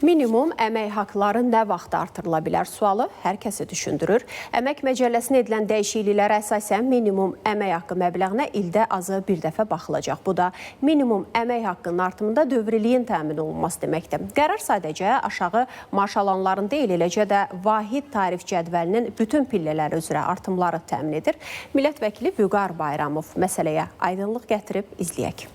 Minimum əmək haqları nə vaxt artırıla bilər sualı hər kəsi düşündürür. Əmək Məcəlləsinə edilən dəyişikliklərə əsasən minimum əmək haqqı məbləğinə ildə azı bir dəfə baxılacaq. Bu da minimum əmək haqqının artımında dövriliyin təmin olunması deməkdir. Qərar sadəcə aşağı maaş alanların deyil, eləcə də vahid tarif cədvəlinin bütün pillələri üzrə artımları təmin edir. Millət vəkili Vüqar Bayramov məsələyə aydınlıq gətirib izləyək.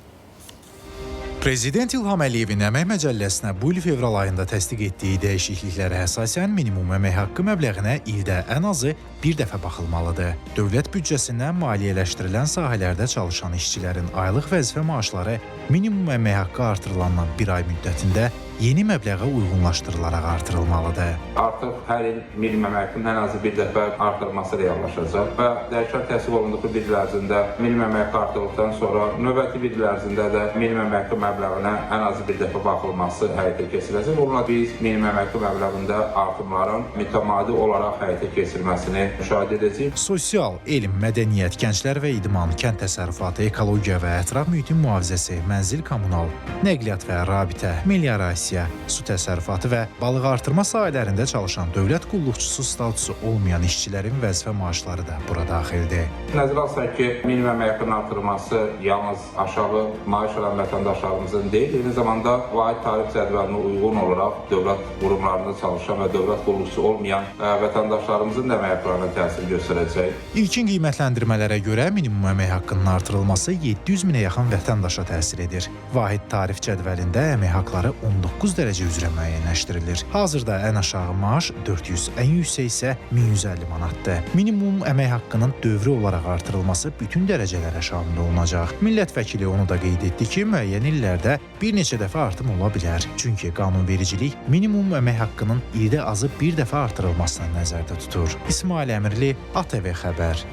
Prezident İlham Əliyevin Əmək Məcəlləsinə bu il fevral ayında təsdiq etdiyi dəyişikliklərə əsasən minimum əmək haqqı məbləğinə ildə ən azı bir dəfə baxılmalıdır. Dövlət büdcəsindən maliyyələşdirilən sahələrdə çalışan işçilərin aylıq vəzifə maaşları minimum əmək haqqı artırılandan bir ay müddətində yeni məbləğə uyğunlaşdırılaraq artırılmalıdır. Artıq hər il minimum əmək haqqının ən azı bir dəfə artırılması reallaşacaq və dəyişiklik təsdiq olunduğu bir il ərzində minimum əmək haqqı artırıldıqdan sonra növbəti bir il ərzində də minimum əmək haqqı məbləğinə ən azı bir dəfə baxılması həyata keçiriləcək. Bununla biz minimum əmək haqqı məbləğində artımların mütəmadi olaraq həyata keçirilməsini müşahidə edəcəyik. Sosial, elm, mədəniyyət, gənclər və idman, kənd təsərrüfatı, ekologiya və ətraf mühitin mühafizəsi, mənzil kommunal, nəqliyyat və rabitə, meliorasiya, su təsərrüfatı və balıq artırma sahələrində çalışan dövlət qulluqçusu statusu olmayan işçilərin vəzifə maaşları da bura daxildir. Nəzərə alsaq ki, minimum əmək haqqının artırılması yalnız aşağı maaş alan vətəndaşlarımızın deyil, eyni zamanda vahid tarif cədvəlinə uyğun olaraq dövlət qurumlarında çalışan və dövlət qulluqçusu olmayan vətəndaşlarımızın da əmək haqqlarına təsir göstərəcək. İlkin qiymətləndirmələrə görə minimum əmək haqqının artırılması 700 minə yaxın vətəndaşa təsir edir. Vahid tarif cədvəlində əmək haqqları 19 dərəcə üzrə müəyyənləşdirilir. Hazırda ən aşağı maaş 400, ən yüksək isə 1150 manatdır. Minimum əmək haqqının dövrü olaraq artırılması bütün dərəcələrə şamil olunacaq. Millət vəkili onu da qeyd etdi ki, müəyyən illərdə bir neçə dəfə artım ola bilər. Çünki qanunvericilik minimum əmək haqqının ildə azı bir dəfə artırılmasını nəzərdə tutur. İsmail Əmirli, ATV Xəbər.